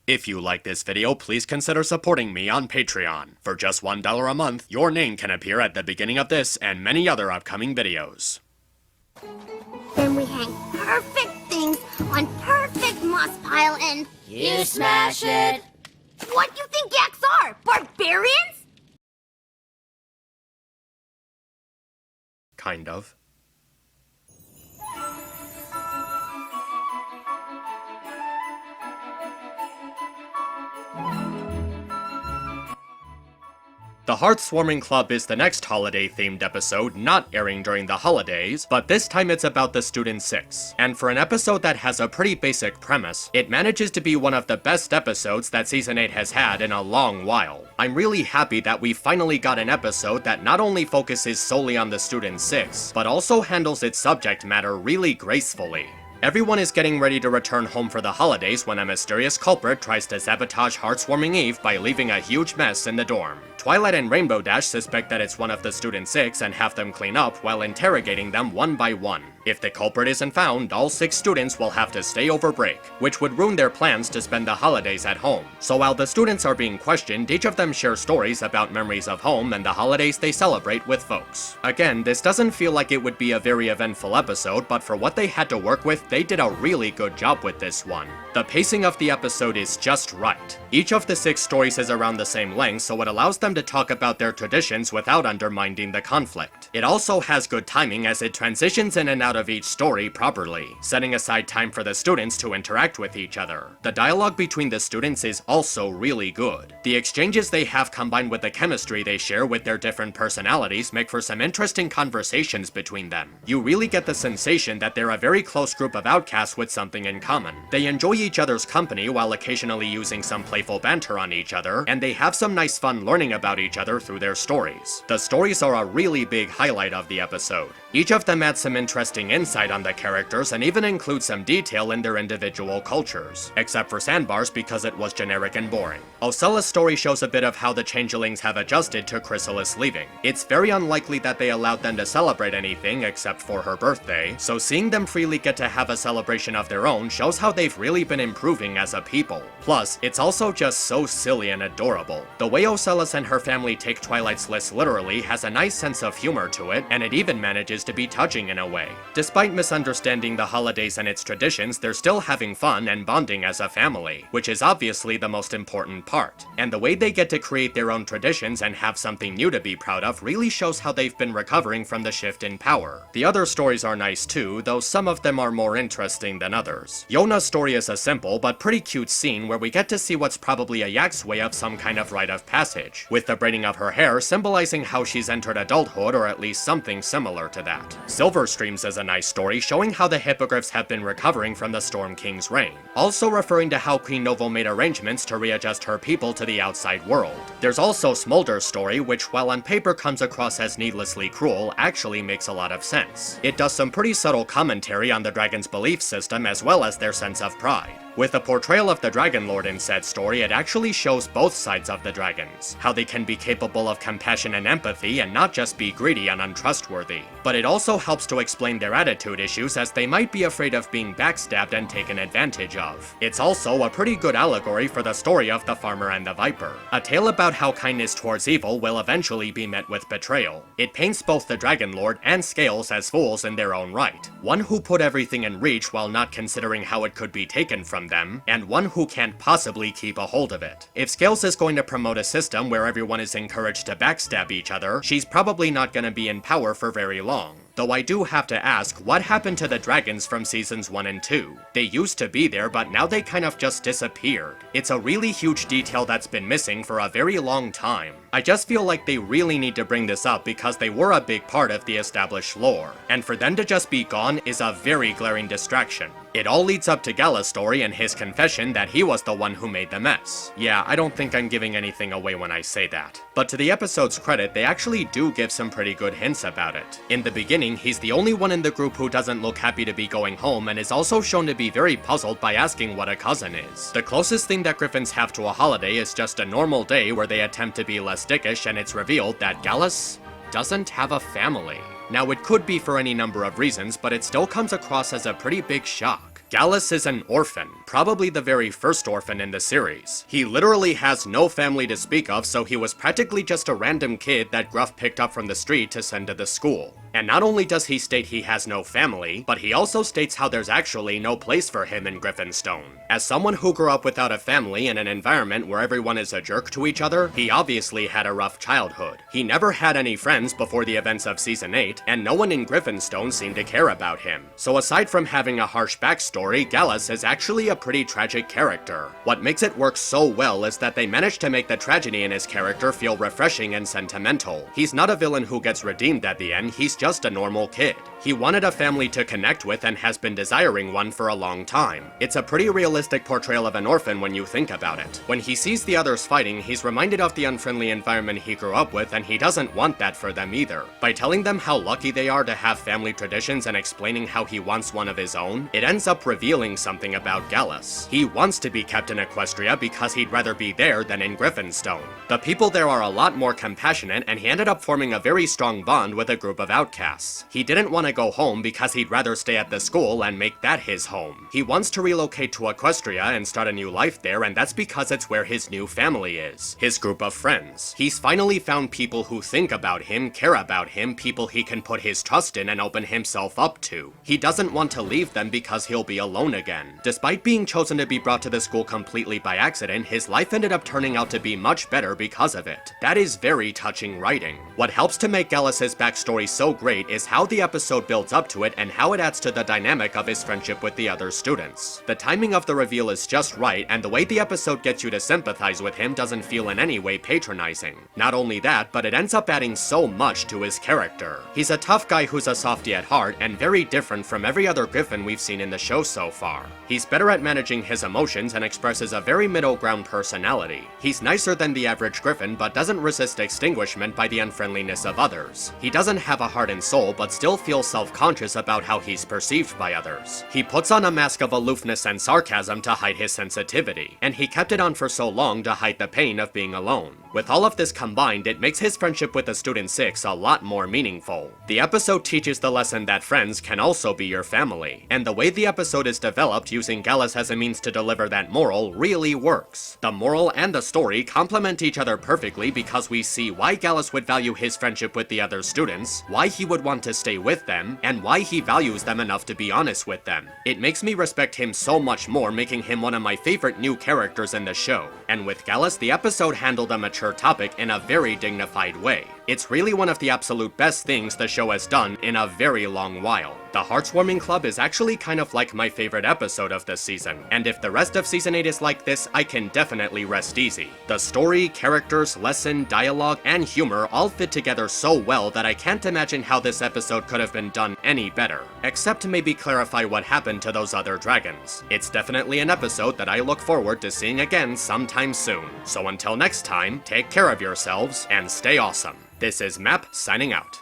If you like this video, please consider supporting me on Patreon. For just $1 a month, your name can appear at the beginning of this and many other upcoming videos. Then we hang perfect things on perfect moss pile and... You smash it! What do you think yaks are? Barbarians? Kind of. The Hearth Swarming Club is the next holiday-themed episode, not airing during the holidays, but this time it's about the Student 6. And for an episode that has a pretty basic premise, it manages to be one of the best episodes that Season 8 has had in a long while. I'm really happy that we finally got an episode that not only focuses solely on the Student 6, but also handles its subject matter really gracefully. Everyone is getting ready to return home for the holidays when a mysterious culprit tries to sabotage Hearthswarming Eve by leaving a huge mess in the dorm. Twilight and Rainbow Dash suspect that it's one of the Student 6 and have them clean up while interrogating them one by one. If the culprit isn't found, all 6 students will have to stay over break, which would ruin their plans to spend the holidays at home. So while the students are being questioned, each of them share stories about memories of home and the holidays they celebrate with folks. Again, this doesn't feel like it would be a very eventful episode, but for what they had to work with, they did a really good job with this one. The pacing of the episode is just right. Each of the 6 stories is around the same length, so it allows them to talk about their traditions without undermining the conflict. It also has good timing as it transitions in and out of each story properly, setting aside time for the students to interact with each other. The dialogue between the students is also really good. The exchanges they have combined with the chemistry they share with their different personalities make for some interesting conversations between them. You really get the sensation that they're a very close group of outcasts with something in common. They enjoy each other's company while occasionally using some playful banter on each other, and they have some nice fun learning about each other through their stories. The stories are a really big highlight of the episode. Each of them adds some interesting insight on the characters and even includes some detail in their individual cultures, except for Sandbar's because it was generic and boring. Ocella's story shows a bit of how the changelings have adjusted to Chrysalis leaving. It's very unlikely that they allowed them to celebrate anything except for her birthday, so seeing them freely get to have a celebration of their own shows how they've really been improving as a people. Plus, it's also just so silly and adorable. The way Ocella's and her family take Twilight's list literally has a nice sense of humor to it, and it even manages to be touching in a way. Despite misunderstanding the holidays and its traditions, they're still having fun and bonding as a family, which is obviously the most important part. And the way they get to create their own traditions and have something new to be proud of really shows how they've been recovering from the shift in power. The other stories are nice too, though some of them are more interesting than others. Yona's story is a simple but pretty cute scene where we get to see what's probably a yak's way of some kind of rite of passage, with the braiding of her hair symbolizing how she's entered adulthood or at least something similar to that. Silverstream's is a nice story showing how the hippogriffs have been recovering from the Storm King's reign, also referring to how Queen Novo made arrangements to readjust her people to the outside world. There's also Smolder's story, which while on paper comes across as needlessly cruel, actually makes a lot of sense. It does some pretty subtle commentary on the dragon's belief system as well as their sense of pride. With the portrayal of the Dragon Lord in said story, it actually shows both sides of the dragons, how they can be capable of compassion and empathy and not just be greedy and untrustworthy. But it also helps to explain their attitude issues as they might be afraid of being backstabbed and taken advantage of. It's also a pretty good allegory for the story of the Farmer and the Viper, a tale about how kindness towards evil will eventually be met with betrayal. It paints both the Dragon Lord and Scales as fools in their own right, one who put everything in reach while not considering how it could be taken from them, and one who can't possibly keep a hold of it. If Scales is going to promote a system where everyone is encouraged to backstab each other, she's probably not going to be in power for very long. Though I do have to ask, what happened to the dragons from seasons 1 and 2? They used to be there, but now they kind of just disappeared. It's a really huge detail that's been missing for a very long time. I just feel like they really need to bring this up because they were a big part of the established lore, and for them to just be gone is a very glaring distraction. It all leads up to Gala's story and his confession that he was the one who made the mess. Yeah, I don't think I'm giving anything away when I say that. But to the episode's credit, they actually do give some pretty good hints about it. In the beginning, he's the only one in the group who doesn't look happy to be going home and is also shown to be very puzzled by asking what a cousin is. The closest thing that Griffins have to a holiday is just a normal day where they attempt to be less dickish, and it's revealed that Gallus doesn't have a family. Now, it could be for any number of reasons, but it still comes across as a pretty big shock. Gallus is an orphan, probably the very first orphan in the series. He literally has no family to speak of, so he was practically just a random kid that Gruff picked up from the street to send to the school. And not only does he state he has no family, but he also states how there's actually no place for him in Griffinstone. As someone who grew up without a family in an environment where everyone is a jerk to each other, he obviously had a rough childhood. He never had any friends before the events of Season 8, and no one in Griffinstone seemed to care about him. So aside from having a harsh backstory, Gallus is actually a pretty tragic character. What makes it work so well is that they managed to make the tragedy in his character feel refreshing and sentimental. He's not a villain who gets redeemed at the end, he's just a normal kid. He wanted a family to connect with and has been desiring one for a long time. It's a pretty realistic portrayal of an orphan when you think about it. When he sees the others fighting, he's reminded of the unfriendly environment he grew up with, and he doesn't want that for them either. By telling them how lucky they are to have family traditions and explaining how he wants one of his own, it ends up revealing something about Gallus. He wants to be kept in Equestria because he'd rather be there than in Griffinstone. The people there are a lot more compassionate, and he ended up forming a very strong bond with a group of outcasts. He didn't want to go home because he'd rather stay at the school and make that his home. He wants to relocate to Equestria and start a new life there, and that's because it's where his new family is. His group of friends. He's finally found people who think about him, care about him, people he can put his trust in and open himself up to. He doesn't want to leave them because he'll be alone again. Despite being chosen to be brought to the school completely by accident, his life ended up turning out to be much better because of it. That is very touching writing. What helps to make Gallus's backstory so great is how the episode builds up to it and how it adds to the dynamic of his friendship with the other students. The timing of the reveal is just right, and the way the episode gets you to sympathize with him doesn't feel in any way patronizing. Not only that, but it ends up adding so much to his character. He's a tough guy who's a softie at heart, and very different from every other Griffin we've seen in the show so far. He's better at managing his emotions and expresses a very middle ground personality. He's nicer than the average Griffin, but doesn't resist extinguishment by the unfriendliness of others. He doesn't have a heart and soul, but still feels self-conscious about how he's perceived by others. He puts on a mask of aloofness and sarcasm to hide his sensitivity, and he kept it on for so long to hide the pain of being alone. With all of this combined, it makes his friendship with the Student 6 a lot more meaningful. The episode teaches the lesson that friends can also be your family, and the way the episode is developed using Gallus as a means to deliver that moral really works. The moral and the story complement each other perfectly because we see why Gallus would value his friendship with the other students, why he would want to stay with them, and why he values them enough to be honest with them. It makes me respect him so much more, making him one of my favorite new characters in the show. And with Gallus, the episode handled a mature topic in a very dignified way. It's really one of the absolute best things the show has done in a very long while. The Hearthwarming Club is actually kind of like my favorite episode of this season, and if the rest of Season 8 is like this, I can definitely rest easy. The story, characters, lesson, dialogue, and humor all fit together so well that I can't imagine how this episode could have been done any better, except maybe clarify what happened to those other dragons. It's definitely an episode that I look forward to seeing again sometime soon. So until next time, take care of yourselves and stay awesome. This is Map signing out.